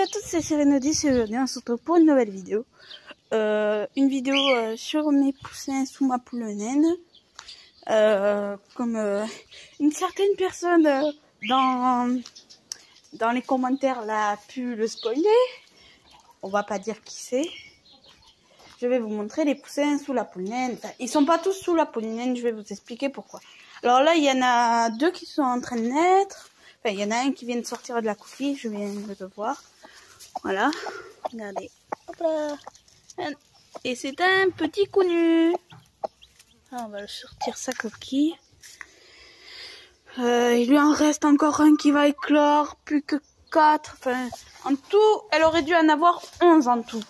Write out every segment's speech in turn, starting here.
à tous, c'est Cyrénodis et aujourd'hui on se retrouve pour une nouvelle vidéo. Une vidéo sur mes poussins sous ma poule naine. Comme une certaine personne dans les commentaires l'a pu le spoiler. On va pas dire qui c'est. Je vais vous montrer les poussins sous la poule naine. Enfin, ils sont pas tous sous la poule naine, je vais vous expliquer pourquoi. Alors là, il y en a deux qui sont en train de naître. Enfin, il y en a un qui vient de sortir de la coquille, je viens de le voir. Voilà, regardez. Hop là. Et c'est un petit coup nu. On va le sortir sa coquille. Il lui en reste encore un qui va éclore, plus que 4. Enfin, en tout, elle aurait dû en avoir 11 en tout.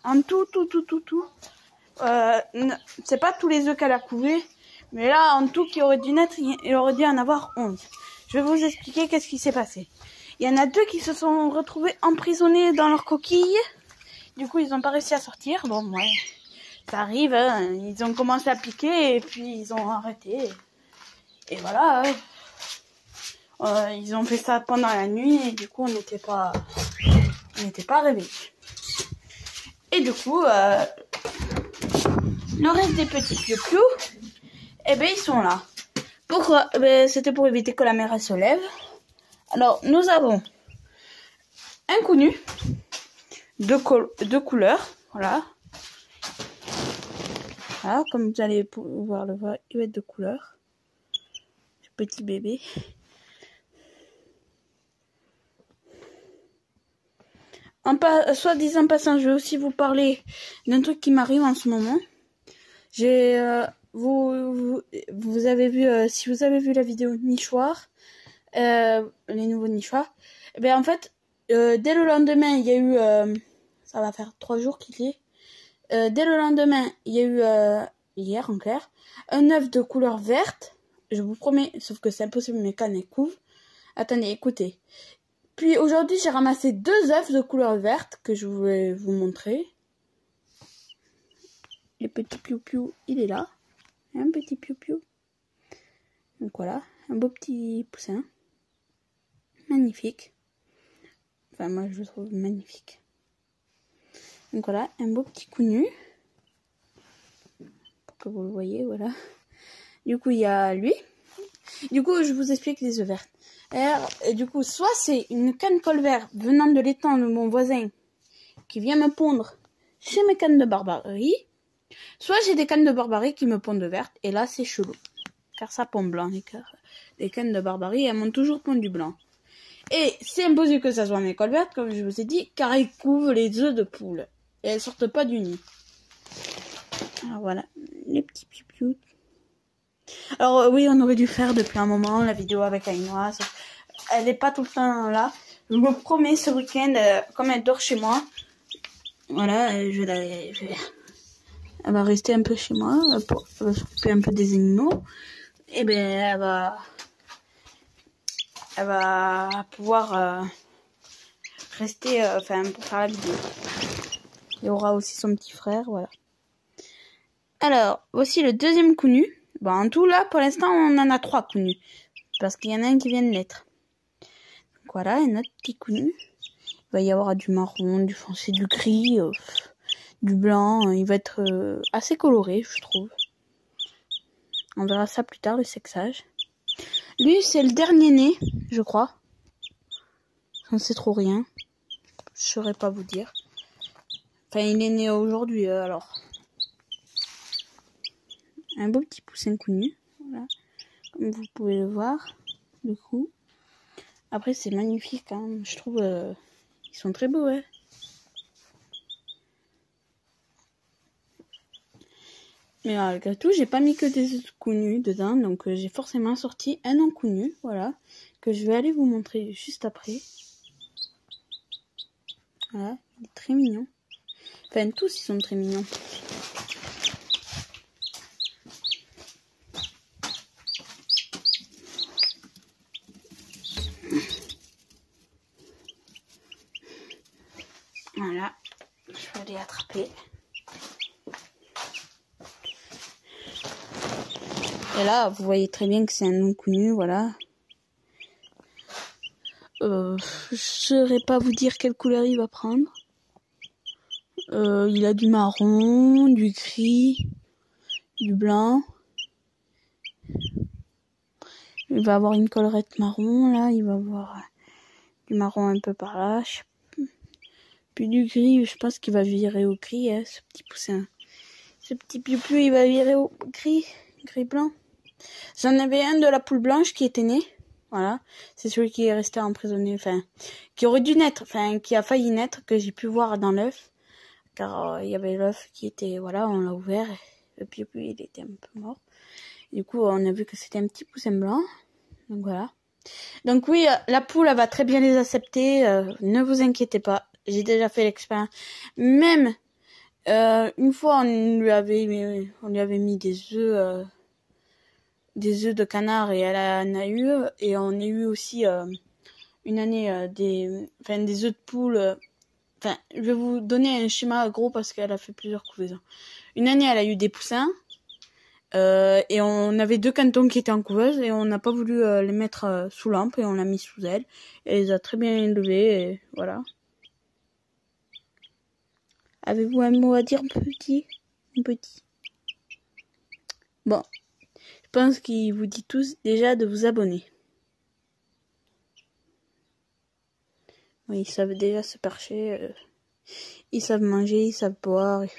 En tout. C'est pas tous les œufs qu'elle a couvés, mais là, en tout, qui aurait dû naître, il aurait dû en avoir 11. Je vais vous expliquer qu'est-ce qui s'est passé. Il y en a deux qui se sont retrouvés emprisonnés dans leur coquille. Du coup, ils n'ont pas réussi à sortir. Bon, ouais, ça arrive. Hein. Ils ont commencé à piquer et puis ils ont arrêté. Et voilà. Ils ont fait ça pendant la nuit et du coup, on n'était pas réveillés. Et du coup, le reste des petits piou-piou, eh ben, ils sont là. Pourquoi? C'était pour éviter que la mère elle se lève. Alors, nous avons un coup nu, deux couleurs, voilà. Voilà, comme vous allez pouvoir le voir, il va être de couleurs. Ce petit bébé. Soit disant passant, je vais aussi vous parler d'un truc qui m'arrive en ce moment. J'ai vous avez vu, si vous avez vu la vidéo nichoir, les nouveaux nichoirs, eh bien en fait, dès le lendemain, il y a eu, ça va faire 3 jours qu'il y est. Dès le lendemain, il y a eu, hier en clair, un œuf de couleur verte. Je vous promets, sauf que c'est impossible, mes cannes couvrent. Attendez, écoutez. Puis aujourd'hui, j'ai ramassé 2 œufs de couleur verte que je voulais vous montrer. Le petit piou-piou, il est là. Un petit piou-piou. Donc voilà, un beau petit poussin. Magnifique. Enfin, moi, je le trouve magnifique. Donc voilà, un beau petit coup nu. Pour que vous le voyez, voilà. Du coup, il y a lui. Du coup, je vous explique les œufs verts. Et du coup, soit c'est une canne colvert venant de l'étang de mon voisin qui vient me pondre chez mes cannes de barbarie. Soit j'ai des cannes de barbarie qui me pondent vertes. Et là, c'est chelou. Car ça pond blanc. Les cannes de barbarie, elles m'ont toujours pondu blanc. Et c'est impossible que ça soit mes cols vertes, comme je vous ai dit, car elles couvrent les œufs de poule. Et elles sortent pas du nid. Alors voilà, les petits piou-piou. Alors oui, on aurait dû faire depuis un moment la vidéo avec Aïnoa. Elle n'est pas tout le temps là. Je me promets, ce week-end, comme elle dort chez moi, voilà, elle va rester un peu chez moi pour s'occuper un peu des animaux. Et ben, elle va pouvoir rester, pour faire la vidéo. Il y aura aussi son petit frère, voilà. Alors, voici le deuxième coup nu. Bon, en tout, là, pour l'instant, on en a 3 coups nus. Parce qu'il y en a un qui vient de naître. Donc voilà, un autre petit coup nu. Il va y avoir du marron, du foncé, du gris, du blanc. Il va être assez coloré, je trouve. On verra ça plus tard, le sexage. Lui, c'est le dernier né, je crois. J'en sais trop rien. Je saurais pas vous dire. Enfin, il est né aujourd'hui, alors. Un beau petit poussin coup nu, voilà, comme vous pouvez le voir, du coup. Après, c'est magnifique, hein. Je trouve, ils sont très beaux, ouais. Mais malgré tout, j'ai pas mis que des œufs coup nus dedans, donc j'ai forcément sorti un en coup nu, voilà, que je vais aller vous montrer juste après. Voilà, il est très mignon. Enfin, tous, ils sont très mignons. Voilà, je vais les attraper. Et là, vous voyez très bien que c'est un non coup nu, voilà. Je saurais pas vous dire quelle couleur il va prendre. Il a du marron, du gris, du blanc. Il va avoir une collerette marron, là. Il va avoir du marron un peu par là. Puis du gris, je pense qu'il va virer au gris, hein, ce petit poussin. Ce petit piou-piou, il va virer au gris blanc. J'en avais un de la poule blanche qui était né. Voilà. C'est celui qui est resté emprisonné, enfin, qui aurait dû naître, enfin, qui a failli naître, que j'ai pu voir dans l'œuf. Car il y avait l'œuf qui était, voilà, on l'a ouvert. Le piou-piou, il était un peu mort. Du coup, on a vu que c'était un petit poussin blanc. Donc voilà. Donc oui, la poule, elle va très bien les accepter. Ne vous inquiétez pas. J'ai déjà fait l'expérience. Même une fois, on lui avait mis des œufs de canard et elle en a eu. Et on a eu aussi une année des œufs de poule. Enfin, je vais vous donner un schéma gros parce qu'elle a fait plusieurs couvaisons. Une année, elle a eu des poussins. Et on avait 2 cantons qui étaient en couveuse et on n'a pas voulu les mettre sous lampe et on l'a mis sous elle. Elle les a très bien élevés et voilà. Avez-vous un mot à dire, petit? Bon, je pense qu'il vous dit tous déjà de vous abonner. Oui, ils savent déjà se percher. Ils savent manger, ils savent boire. Ils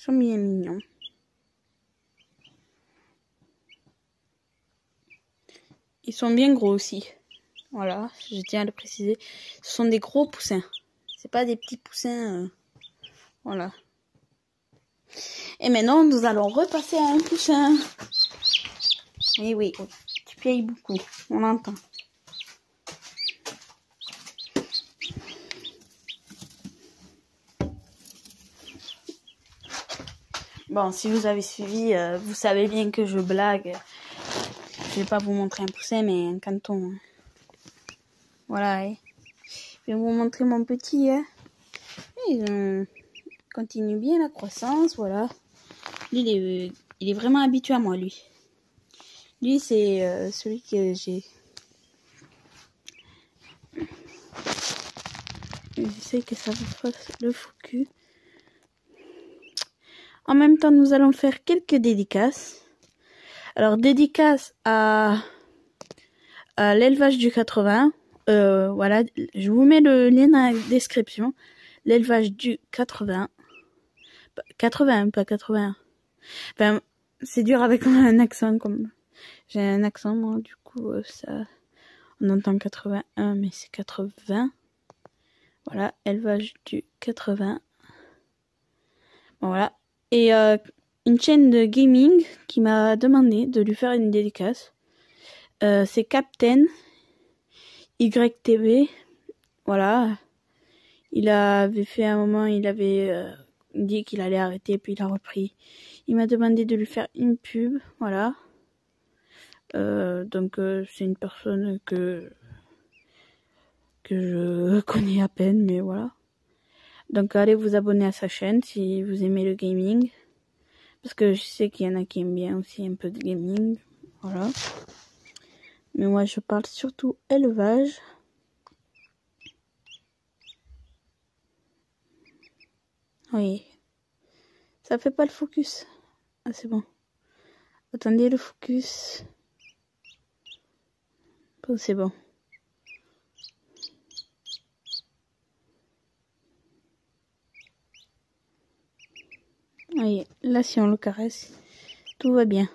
sont bien mignons. Ils sont bien gros aussi. Voilà, je tiens à le préciser. Ce sont des gros poussins. C'est pas des petits poussins. Voilà. Et maintenant, nous allons repasser à un poussin. Eh oui, tu piailles beaucoup. On l'entend. Bon, si vous avez suivi, vous savez bien que je blague. Je vais pas vous montrer un poussin, mais un canton. Voilà. Je vais vous montrer mon petit. Il continue bien la croissance, voilà. Lui, il est vraiment habitué à moi, lui. Lui, c'est celui que j'ai. Je sais que ça vous fasse le fou cul. En même temps, nous allons faire quelques dédicaces. Alors, dédicace à l'élevage du 80. Voilà, je vous mets le lien dans la description. L'élevage du 80. 80, pas 81. Enfin, c'est dur avec un accent comme... J'ai un accent, moi, du coup, ça... On entend 81, mais c'est 80. Voilà, élevage du 80. Bon, voilà. Et une chaîne de gaming qui m'a demandé de lui faire une dédicace. C'est Captain YTV. Voilà. Il avait fait un moment, il avait dit qu'il allait arrêter, puis il a repris. Il m'a demandé de lui faire une pub. Voilà. Donc c'est une personne que je connais à peine, mais voilà. Donc allez vous abonner à sa chaîne si vous aimez le gaming. Parce que je sais qu'il y en a qui aiment bien aussi un peu de gaming. Voilà. Mais moi je parle surtout élevage. Oui. Ça fait pas le focus. Ah c'est bon. Attendez le focus. Oh, c'est bon. Oui, là si on le caresse, tout va bien.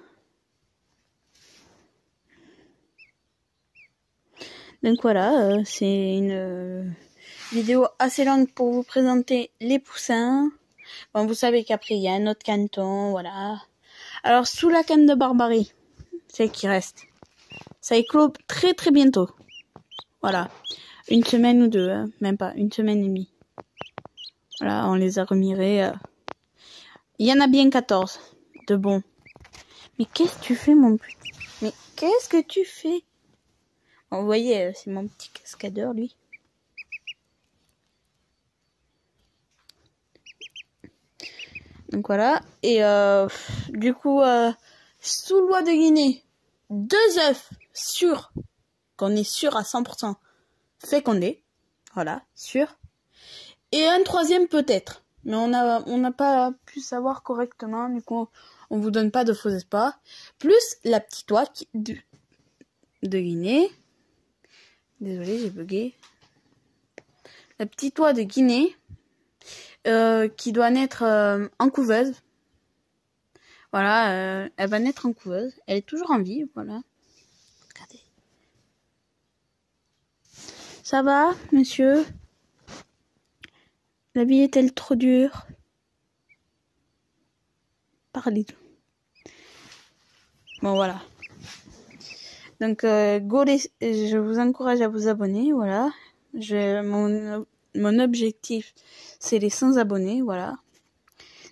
Donc voilà, c'est une vidéo assez longue pour vous présenter les poussins. Bon, vous savez qu'après il y a un autre canton, voilà. Alors sous la canne de Barbarie, c'est qui reste. Ça éclot très très bientôt. Voilà, une semaine ou deux, hein, même pas, une semaine et demie. Voilà, on les a remirés. Il y en a bien 14 de bons. Mais qu'est-ce que tu fais, mon petit? Mais qu'est-ce que tu fais? Bon, vous voyez, c'est mon petit cascadeur, lui. Donc voilà. Et du coup, sous loi de Guinée, 2 œufs sur qu'on est sûr à 100% fécondé. Voilà, sûr. Et un troisième peut-être. Mais on n'a pas pu savoir correctement, du coup, on vous donne pas de faux espoirs. Plus la petite oie de Guinée. Désolée, j'ai bugué. La petite oie de Guinée, qui doit naître en couveuse. Voilà, elle va naître en couveuse. Elle est toujours en vie, voilà. Regardez. Ça va, monsieur? La vie est-elle trop dure? Parlez tout. Bon, voilà. Donc, je vous encourage à vous abonner, voilà. Mon objectif, c'est les 100 abonnés, voilà.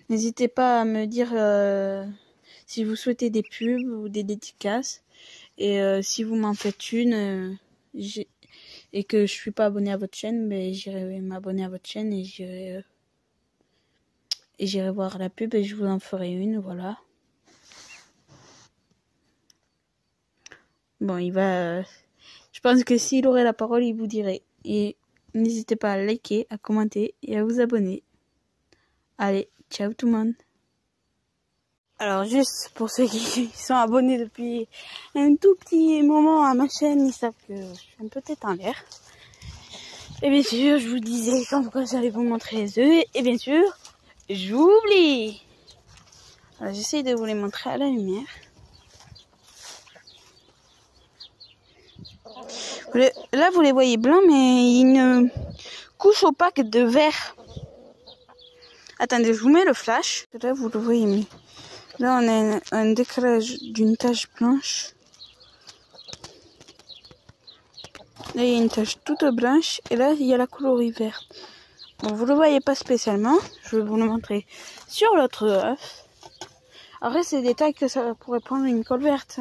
N'hésitez pas à me dire si vous souhaitez des pubs ou des dédicaces. Et si vous m'en faites une, et que je suis pas abonné à votre chaîne, ben j'irai m'abonner à votre chaîne et j'irai voir la pub et je vous en ferai une, voilà. Bon, je pense que s'il aurait la parole, il vous dirait. Et n'hésitez pas à liker, à commenter et à vous abonner. Allez, ciao tout le monde. Alors juste pour ceux qui sont abonnés depuis un tout petit moment à ma chaîne, ils savent que je suis un peu tête en l'air. Et bien sûr, je vous disais comme quoi j'allais vous montrer les œufs. Et bien sûr, j'oublie. Alors j'essaye de vous les montrer à la lumière. Là, vous les voyez blancs, mais il y a une couche opaque de vert. Attendez, je vous mets le flash. Là, vous le voyez mieux. Là, on a un décalage d'une tache blanche. Là, il y a une tache toute blanche. Et là, il y a la colorie verte. Bon, vous le voyez pas spécialement. Je vais vous le montrer sur l'autre œuf. Après, c'est des tailles que ça pourrait prendre une colle verte.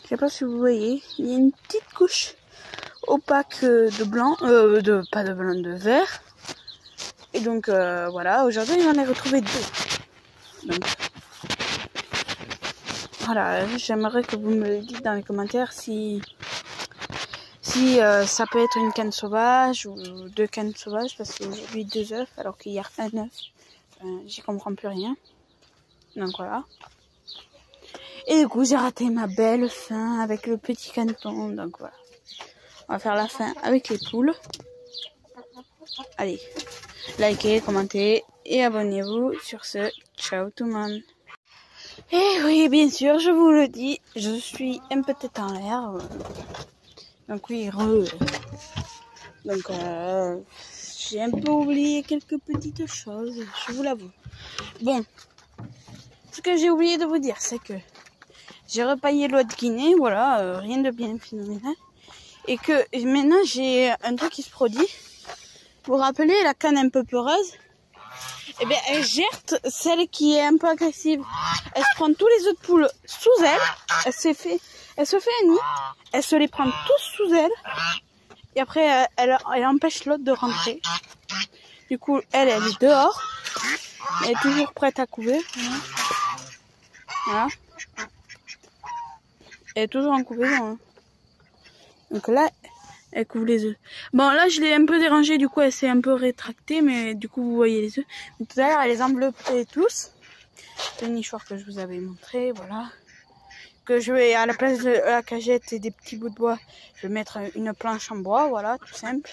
Je sais pas si vous voyez, il y a une petite couche opaque de blanc, pas de blanc, de vert. Et donc voilà, aujourd'hui j'en ai retrouvé deux. Donc voilà, j'aimerais que vous me le dites dans les commentaires si ça peut être une canne sauvage ou deux cannes sauvages, parce qu'aujourd'hui 2 œufs alors qu'hier un œuf. J'y comprends plus rien. Donc voilà. Et du coup, j'ai raté ma belle fin avec le petit caneton. Donc voilà. On va faire la fin avec les poules. Allez, likez, commentez et abonnez-vous. Sur ce, ciao tout le monde. Et oui, bien sûr, je vous le dis, je suis un peu tête en l'air. Donc oui, Donc j'ai un peu oublié quelques petites choses, je vous l'avoue. Bon, ce que j'ai oublié de vous dire, c'est que j'ai repaillé l'oie de Guinée, voilà, rien de bien phénoménal. Et que maintenant j'ai un truc qui se produit. Vous vous rappelez la canne un peu peureuse? Eh bien, elle gerte celle qui est un peu agressive. Elle se prend tous les œufs de poule sous elle. Elle se fait un nid. Elle se les prend tous sous elle. Et après, elle empêche l'autre de rentrer. Du coup, elle est dehors. Elle est toujours prête à couver. Voilà. Elle est toujours en couvaison. Donc là, elle couvre les œufs. Bon, là, je l'ai un peu dérangée. Du coup, elle s'est un peu rétractée. Mais du coup, vous voyez les œufs. Mais tout à l'heure, elle les enveloppait tous. Le nichoir que je vous avais montré. Voilà. Que je vais, à la place de la cagette et des petits bouts de bois, je vais mettre une planche en bois. Voilà, tout simple.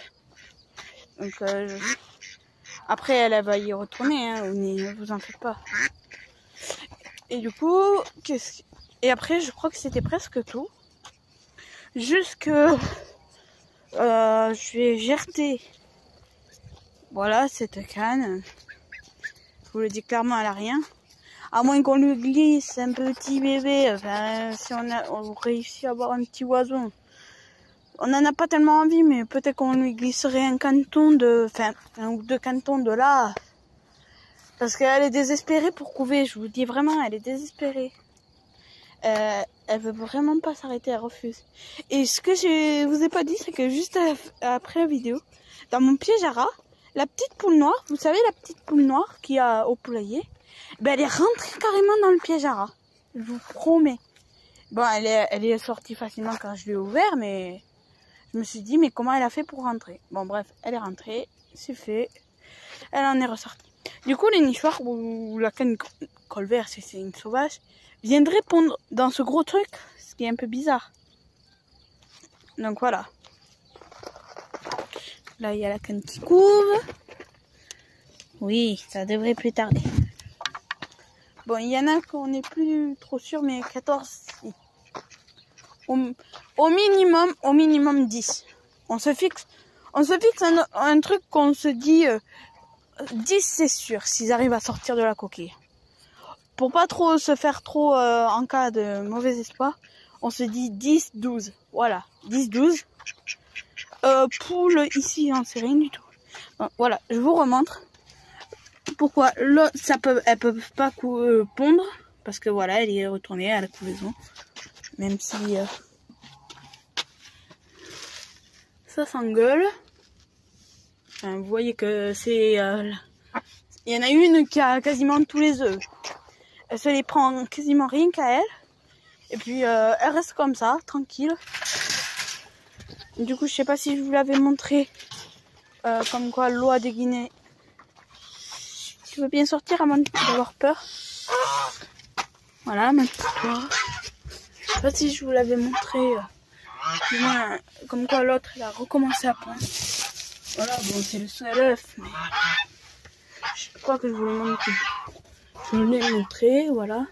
Donc, après, elle va y retourner. Hein, ne vous en faites pas. Et du coup, et après, je crois que c'était presque tout. Jusque je vais gerter. Voilà cette canne. Je vous le dis clairement, elle a rien. À moins qu'on lui glisse un petit bébé. Enfin, si on réussit à avoir un petit oiseau. On n'en a pas tellement envie, mais peut-être qu'on lui glisserait un canton un ou deux cantons de là. Parce qu'elle est désespérée pour couver. Je vous dis vraiment, elle est désespérée. Elle veut vraiment pas s'arrêter, elle refuse. Et ce que je vous ai pas dit, c'est que juste après la vidéo, dans mon piège à rats, la petite poule noire, vous savez la petite poule noire qu'il y a au poulailler, Ben, elle est rentrée carrément dans le piège à rats. Je vous promets. Bon, elle est sortie facilement quand je l'ai ouvert, mais je me suis dit, mais comment elle a fait pour rentrer? Bon, bref, elle est rentrée, c'est fait. Elle en est ressortie. Du coup, les nichoirs ou la canne colvert, si c'est une sauvage, viendrait pondre dans ce gros truc, ce qui est un peu bizarre. Donc voilà. Là, il y a la canne qui couve. Oui, ça devrait plus tarder. Bon, il y en a qu'on n'est plus trop sûr, mais 14, si. Au minimum 10. On se fixe un truc qu'on se dit 10 c'est sûr, s'ils arrivent à sortir de la coquille. Pour pas trop se faire trop en cas de mauvais espoir, on se dit 10, 12. Voilà, 10, 12. Poule ici, on sait rien du tout. Bon, voilà, je vous remontre. Pourquoi l'autre, elles peuvent pas pondre, parce que voilà, elle est retournée à la couvaison. Même si ça s'engueule. Enfin, vous voyez que c'est... il y en a une qui a quasiment tous les œufs. Elle se les prend quasiment rien qu'à elle. Et puis elle reste comme ça, tranquille. Du coup, je sais pas si je vous l'avais montré. Comme quoi l'eau a déguiné. Tu veux bien sortir avant d'avoir peur? Voilà, ma petite histoire. Je sais pas si je vous l'avais montré. Du moins, comme quoi l'autre, elle a recommencé à pondre. Voilà, bon, c'est le seul œuf, mais je crois que je vous le montre. Je vous l'ai montré, voilà.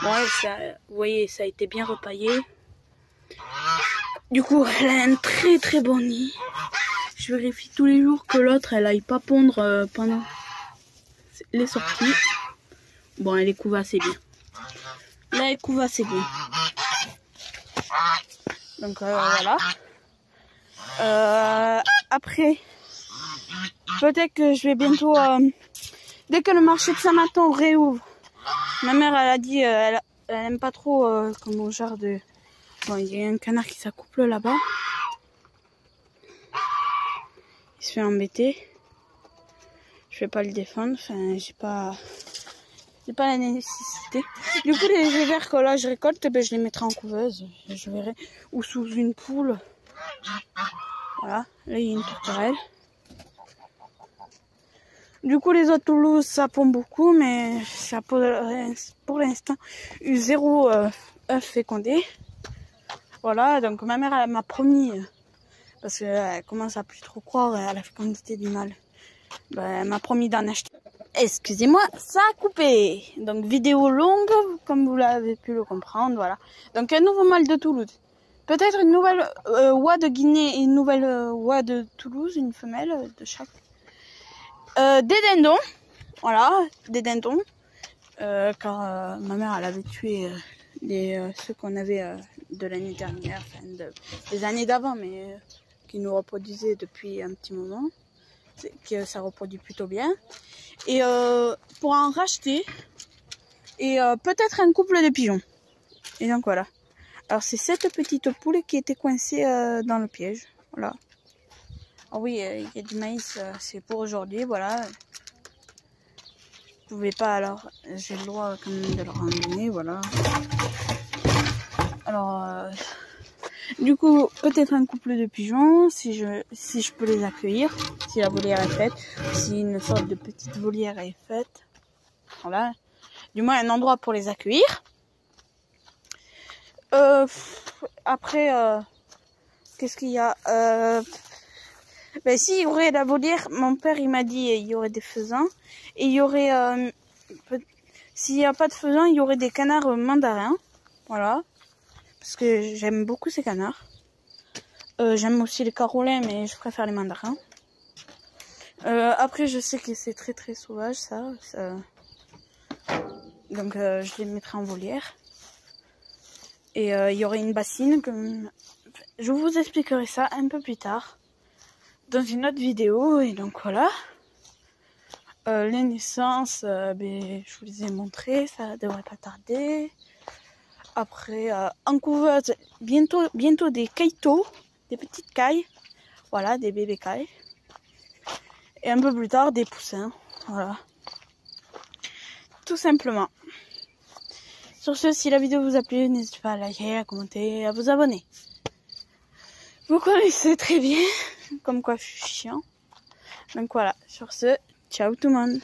Bon, ça, vous voyez, ça a été bien repaillé. Du coup, elle a un très très bon nid. Je vérifie tous les jours que l'autre, elle aille pas pondre pendant les sorties. Bon, elle est couve assez bien. Là, elle couve assez bien. Donc voilà. Après, peut-être que je vais bientôt, dès que le marché de Saint-Martin réouvre, ma mère elle a dit, elle aime pas trop comme mon genre de... Bon, il y a un canard qui s'accouple là-bas. Il se fait embêter. Je vais pas le défendre, enfin j'ai pas la nécessité. Du coup, les œufs verts que là je récolte, ben, je les mettrai en couveuse, je verrai, ou sous une poule. Voilà, là il y a une tourterelle. Du coup, les autres Toulouse, ça pond beaucoup, mais ça pour l'instant eu 0 œuf fécondé. Voilà, donc ma mère elle m'a promis, parce qu'elle commence à plus trop croire à la fécondité du mâle. Ben, elle m'a promis d'en acheter. Excusez-moi, ça a coupé. Donc vidéo longue, comme vous l'avez pu le comprendre, voilà. Donc un nouveau mâle de Toulouse. Peut-être une nouvelle oie de Guinée et une nouvelle oie de Toulouse, une femelle de chaque. Des dindons, voilà, des dindons. Car ma mère elle avait tué ceux qu'on avait de l'année dernière, enfin des années d'avant, mais qui nous reproduisaient depuis un petit moment. Que ça reproduit plutôt bien. Et pour en racheter, et peut-être un couple de pigeons. Et donc voilà. Alors c'est cette petite poule qui était coincée dans le piège. Voilà. Ah oui, il y a du maïs, c'est pour aujourd'hui, voilà. Je pouvais pas, alors j'ai le droit quand même de leur en donner, voilà. Alors du coup, peut-être un couple de pigeons, si je peux les accueillir, si la volière est faite, si une sorte de petite volière est faite. Voilà. Du moins un endroit pour les accueillir. Après, qu'est-ce qu'il y a ben, s'il y aurait la volière, mon père il m'a dit il y aurait des faisans. Et il y aurait, s'il n'y a pas de faisans, il y aurait des canards mandarins. Voilà. Parce que j'aime beaucoup ces canards. J'aime aussi les carolins, mais je préfère les mandarins. Après, je sais que c'est très très sauvage, ça. Donc, je les mettrai en volière. Et il y aurait une bassine. Je vous expliquerai ça un peu plus tard. Dans une autre vidéo. Et donc, voilà. Les naissances, ben, je vous les ai montrées. Ça devrait pas tarder. Après, en couveuse, bientôt des caïtos, des petites cailles. Voilà, des bébés cailles. Et un peu plus tard, des poussins. Voilà. tout simplement. Sur ce, si la vidéo vous a plu, n'hésitez pas à liker, à commenter, à vous abonner. Vous connaissez très bien, comme quoi je suis chiant. Donc voilà, sur ce, ciao tout le monde.